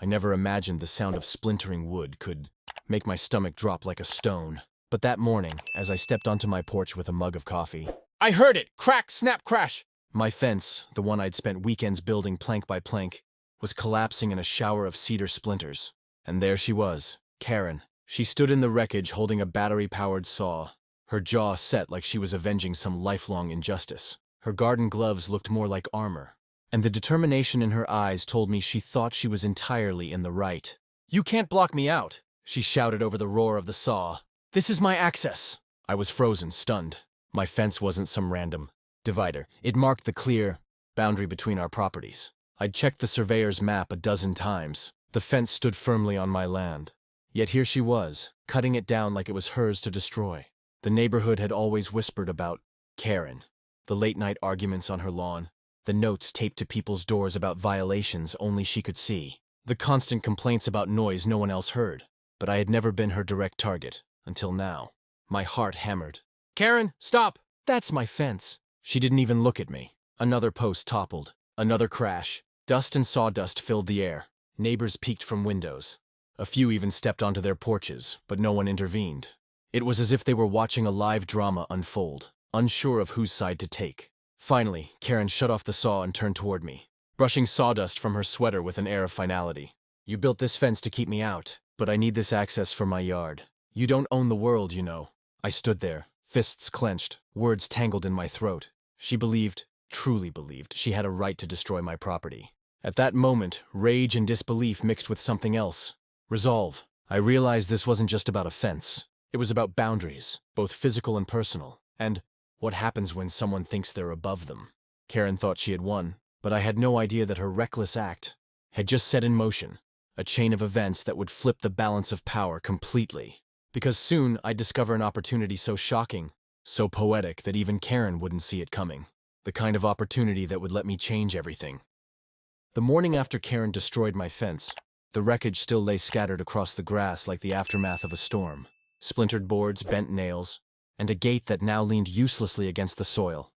I never imagined the sound of splintering wood could make my stomach drop like a stone. But that morning, as I stepped onto my porch with a mug of coffee, I heard it! Crack, snap, crash! My fence, the one I'd spent weekends building plank by plank, was collapsing in a shower of cedar splinters. And there she was, Karen. She stood in the wreckage holding a battery-powered saw, her jaw set like she was avenging some lifelong injustice. Her garden gloves looked more like armor, and the determination in her eyes told me she thought she was entirely in the right. "You can't block me out," she shouted over the roar of the saw. "This is my access." I was frozen, stunned. My fence wasn't some random divider. It marked the clear boundary between our properties. I'd checked the surveyor's map a dozen times. The fence stood firmly on my land. Yet here she was, cutting it down like it was hers to destroy. The neighborhood had always whispered about Karen, the late-night arguments on her lawn, the notes taped to people's doors about violations only she could see, the constant complaints about noise no one else heard. But I had never been her direct target, until now. My heart hammered. "Karen, stop! That's my fence." She didn't even look at me. Another post toppled. Another crash. Dust and sawdust filled the air. Neighbors peeked from windows. A few even stepped onto their porches, but no one intervened. It was as if they were watching a live drama unfold, unsure of whose side to take. Finally, Karen shut off the saw and turned toward me, brushing sawdust from her sweater with an air of finality. "You built this fence to keep me out, but I need this access for my yard. You don't own the world, you know." I stood there, fists clenched, words tangled in my throat. She believed, truly believed, she had a right to destroy my property. At that moment, rage and disbelief mixed with something else. Resolve. I realized this wasn't just about a fence. It was about boundaries, both physical and personal, and what happens when someone thinks they're above them. Karen thought she had won, but I had no idea that her reckless act had just set in motion a chain of events that would flip the balance of power completely. Because soon I'd discover an opportunity so shocking, so poetic that even Karen wouldn't see it coming. The kind of opportunity that would let me change everything. The morning after Karen destroyed my fence, the wreckage still lay scattered across the grass like the aftermath of a storm. Splintered boards, bent nails, and a gate that now leaned uselessly against the soil.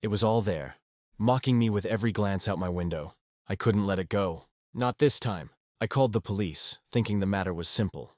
It was all there, mocking me with every glance out my window. I couldn't let it go. Not this time. I called the police, thinking the matter was simple.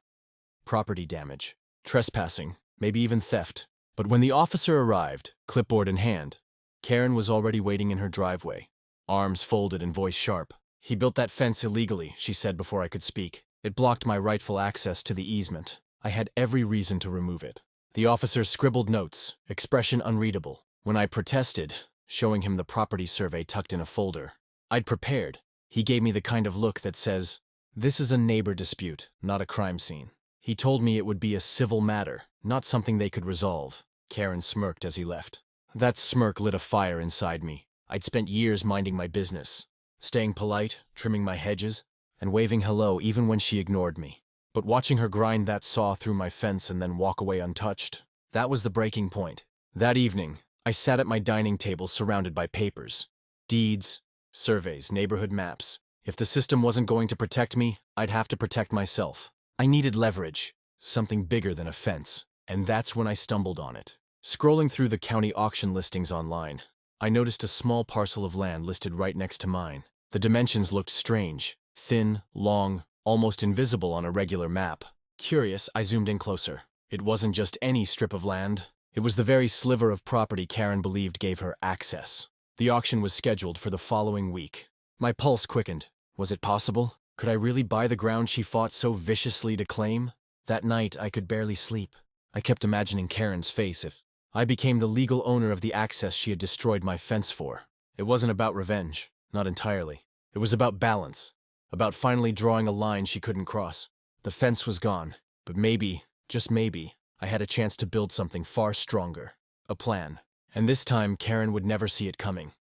Property damage, trespassing, maybe even theft. But when the officer arrived, clipboard in hand, Karen was already waiting in her driveway, arms folded and voice sharp. "He built that fence illegally," she said before I could speak. "It blocked my rightful access to the easement. I had every reason to remove it." The officer scribbled notes, expression unreadable. When I protested, showing him the property survey tucked in a folder I'd prepared, he gave me the kind of look that says, "This is a neighbor dispute, not a crime scene." He told me it would be a civil matter, not something they could resolve. Karen smirked as he left. That smirk lit a fire inside me. I'd spent years minding my business, staying polite, trimming my hedges, and waving hello even when she ignored me. But watching her grind that saw through my fence and then walk away untouched, that was the breaking point. That evening, I sat at my dining table surrounded by papers, deeds, surveys, neighborhood maps. If the system wasn't going to protect me, I'd have to protect myself. I needed leverage, something bigger than a fence, and that's when I stumbled on it. Scrolling through the county auction listings online, I noticed a small parcel of land listed right next to mine. The dimensions looked strange, thin, long, almost invisible on a regular map. Curious, I zoomed in closer. It wasn't just any strip of land. It was the very sliver of property Karen believed gave her access. The auction was scheduled for the following week. My pulse quickened. Was it possible? Could I really buy the ground she fought so viciously to claim? That night, I could barely sleep. I kept imagining Karen's face if I became the legal owner of the access she had destroyed my fence for. It wasn't about revenge, not entirely. It was about balance, about finally drawing a line she couldn't cross. The fence was gone, but maybe, just maybe, I had a chance to build something far stronger. A plan. And this time, Karen would never see it coming.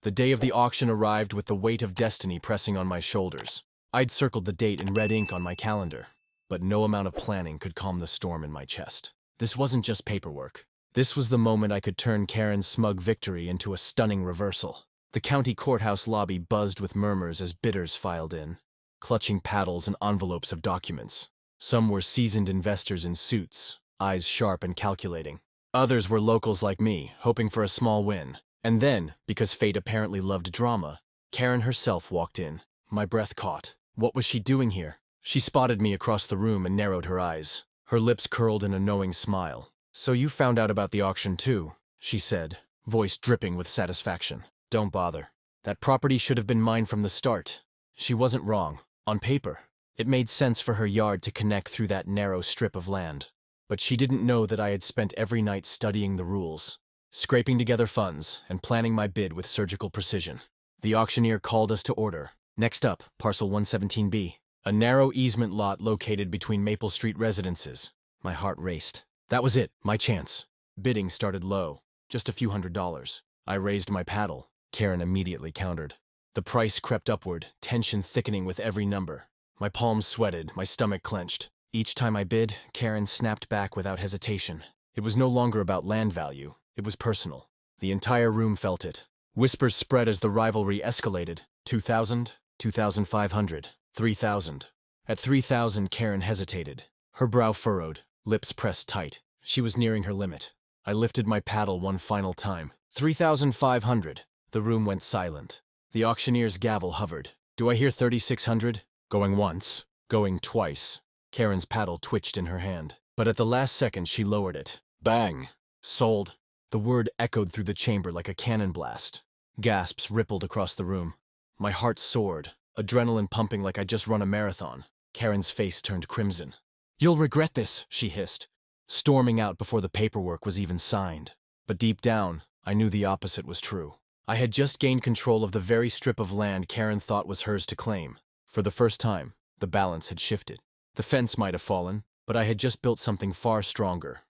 The day of the auction arrived with the weight of destiny pressing on my shoulders. I'd circled the date in red ink on my calendar, but no amount of planning could calm the storm in my chest. This wasn't just paperwork. This was the moment I could turn Karen's smug victory into a stunning reversal. The county courthouse lobby buzzed with murmurs as bidders filed in, clutching paddles and envelopes of documents. Some were seasoned investors in suits, eyes sharp and calculating. Others were locals like me, hoping for a small win. And then, because fate apparently loved drama, Karen herself walked in. My breath caught. What was she doing here? She spotted me across the room and narrowed her eyes. Her lips curled in a knowing smile. "So you found out about the auction too," she said, voice dripping with satisfaction. "Don't bother. That property should have been mine from the start." She wasn't wrong. On paper, it made sense for her yard to connect through that narrow strip of land. But she didn't know that I had spent every night studying the rules, scraping together funds, and planning my bid with surgical precision. The auctioneer called us to order. Next up, parcel 117B, a narrow easement lot located between Maple Street residences. My heart raced. That was it, my chance. Bidding started low, just a few $100s. I raised my paddle. Karen immediately countered. The price crept upward, tension thickening with every number. My palms sweated, my stomach clenched. Each time I bid, Karen snapped back without hesitation. It was no longer about land value. It was personal. The entire room felt it. Whispers spread as the rivalry escalated. 2,000, 2,500, 3,000. At 3,000, Karen hesitated. Her brow furrowed, lips pressed tight. She was nearing her limit. I lifted my paddle one final time. 3,500. The room went silent. The auctioneer's gavel hovered. "Do I hear 3,600? Going once, going twice." Karen's paddle twitched in her hand, but at the last second she lowered it. Bang! Sold. The word echoed through the chamber like a cannon blast. Gasps rippled across the room. My heart soared, adrenaline pumping like I'd just run a marathon. Karen's face turned crimson. "You'll regret this," she hissed, storming out before the paperwork was even signed. But deep down, I knew the opposite was true. I had just gained control of the very strip of land Karen thought was hers to claim. For the first time, the balance had shifted. The fence might have fallen, but I had just built something far stronger.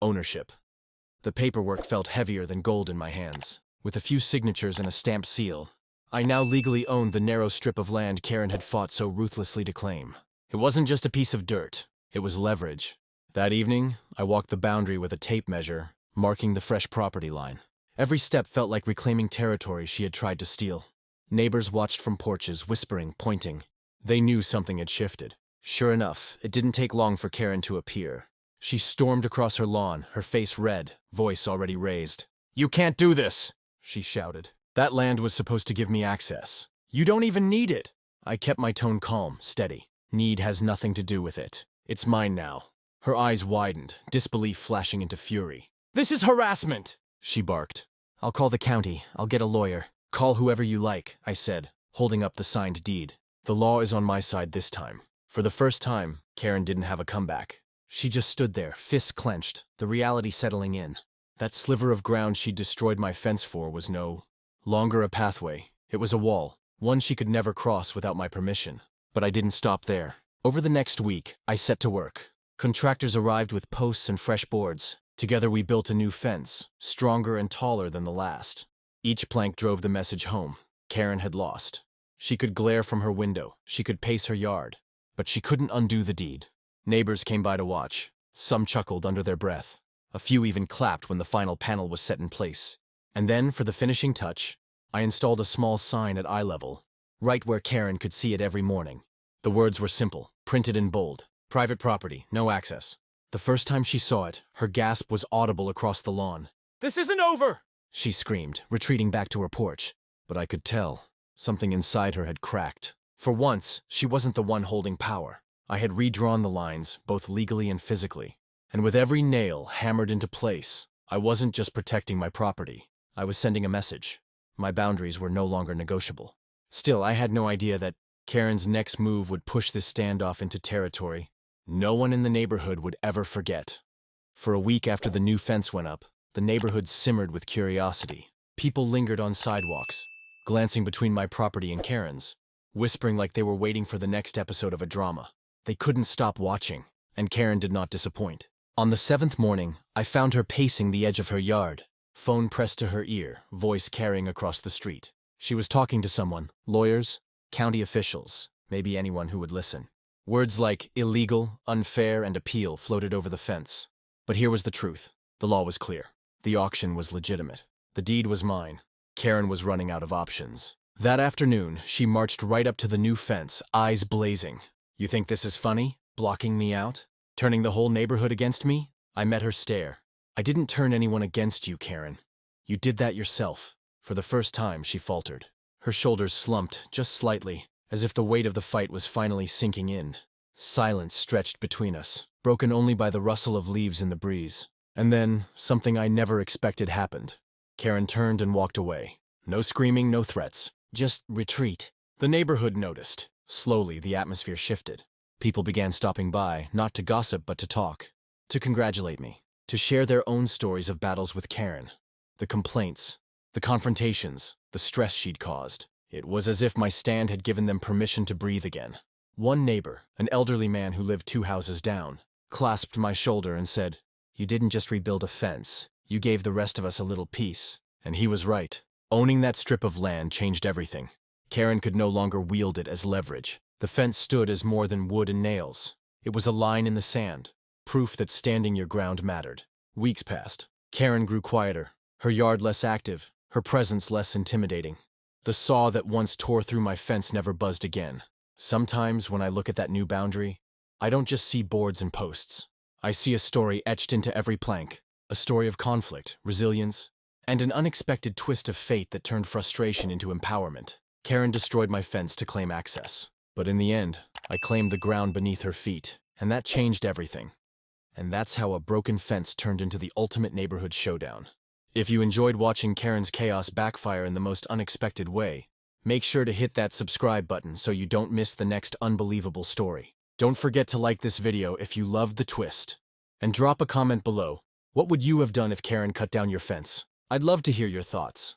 Ownership. The paperwork felt heavier than gold in my hands. With a few signatures and a stamped seal, I now legally owned the narrow strip of land Karen had fought so ruthlessly to claim. It wasn't just a piece of dirt. It was leverage. That evening, I walked the boundary with a tape measure, marking the fresh property line. Every step felt like reclaiming territory she had tried to steal. Neighbors watched from porches, whispering, pointing. They knew something had shifted. Sure enough, it didn't take long for Karen to appear. She stormed across her lawn, her face red, voice already raised. "You can't do this!" she shouted. "That land was supposed to give me access. You don't even need it!" I kept my tone calm, steady. "Need has nothing to do with it. It's mine now." Her eyes widened, disbelief flashing into fury. "This is harassment!" she barked. "I'll call the county. I'll get a lawyer." "Call whoever you like," I said, holding up the signed deed. "The law is on my side this time." For the first time, Karen didn't have a comeback. She just stood there, fists clenched, the reality settling in. That sliver of ground she'd destroyed my fence for was no longer a pathway. It was a wall, one she could never cross without my permission. But I didn't stop there. Over the next week, I set to work. Contractors arrived with posts and fresh boards. Together we built a new fence, stronger and taller than the last. Each plank drove the message home. Karen had lost. She could glare from her window, she could pace her yard, but she couldn't undo the deed. Neighbors came by to watch. Some chuckled under their breath. A few even clapped when the final panel was set in place. And then, for the finishing touch, I installed a small sign at eye level, right where Karen could see it every morning. The words were simple, printed in bold. "Private property, no access." The first time she saw it, her gasp was audible across the lawn. "This isn't over!" she screamed, retreating back to her porch. But I could tell. Something inside her had cracked. For once, she wasn't the one holding power. I had redrawn the lines, both legally and physically. And with every nail hammered into place, I wasn't just protecting my property. I was sending a message. My boundaries were no longer negotiable. Still, I had no idea that Karen's next move would push this standoff into territory no one in the neighborhood would ever forget. For a week after the new fence went up, the neighborhood simmered with curiosity. People lingered on sidewalks, glancing between my property and Karen's, whispering like they were waiting for the next episode of a drama. They couldn't stop watching, and Karen did not disappoint. On the 7th morning, I found her pacing the edge of her yard, phone pressed to her ear, voice carrying across the street. She was talking to someone, lawyers, county officials, maybe anyone who would listen. Words like illegal, unfair, and appeal floated over the fence. But here was the truth. The law was clear. The auction was legitimate. The deed was mine. Karen was running out of options. That afternoon, she marched right up to the new fence, eyes blazing. "You think this is funny? Blocking me out? Turning the whole neighborhood against me?" I met her stare. "I didn't turn anyone against you, Karen. You did that yourself." For the first time, she faltered. Her shoulders slumped, just slightly, as if the weight of the fight was finally sinking in. Silence stretched between us, broken only by the rustle of leaves in the breeze. And then, something I never expected happened. Karen turned and walked away. No screaming, no threats. Just retreat. The neighborhood noticed. Slowly, the atmosphere shifted. People began stopping by, not to gossip but to talk. To congratulate me. To share their own stories of battles with Karen. The complaints. The confrontations. The stress she'd caused. It was as if my stand had given them permission to breathe again. One neighbor, an elderly man who lived 2 houses down, clasped my shoulder and said, "You didn't just rebuild a fence. You gave the rest of us a little peace." And he was right. Owning that strip of land changed everything. Karen could no longer wield it as leverage. The fence stood as more than wood and nails. It was a line in the sand, proof that standing your ground mattered. Weeks passed. Karen grew quieter, her yard less active, her presence less intimidating. The saw that once tore through my fence never buzzed again. Sometimes, when I look at that new boundary, I don't just see boards and posts. I see a story etched into every plank, a story of conflict, resilience, and an unexpected twist of fate that turned frustration into empowerment. Karen destroyed my fence to claim access. But in the end, I claimed the ground beneath her feet, and that changed everything. And that's how a broken fence turned into the ultimate neighborhood showdown. If you enjoyed watching Karen's chaos backfire in the most unexpected way, make sure to hit that subscribe button so you don't miss the next unbelievable story. Don't forget to like this video if you loved the twist. And drop a comment below. What would you have done if Karen cut down your fence? I'd love to hear your thoughts.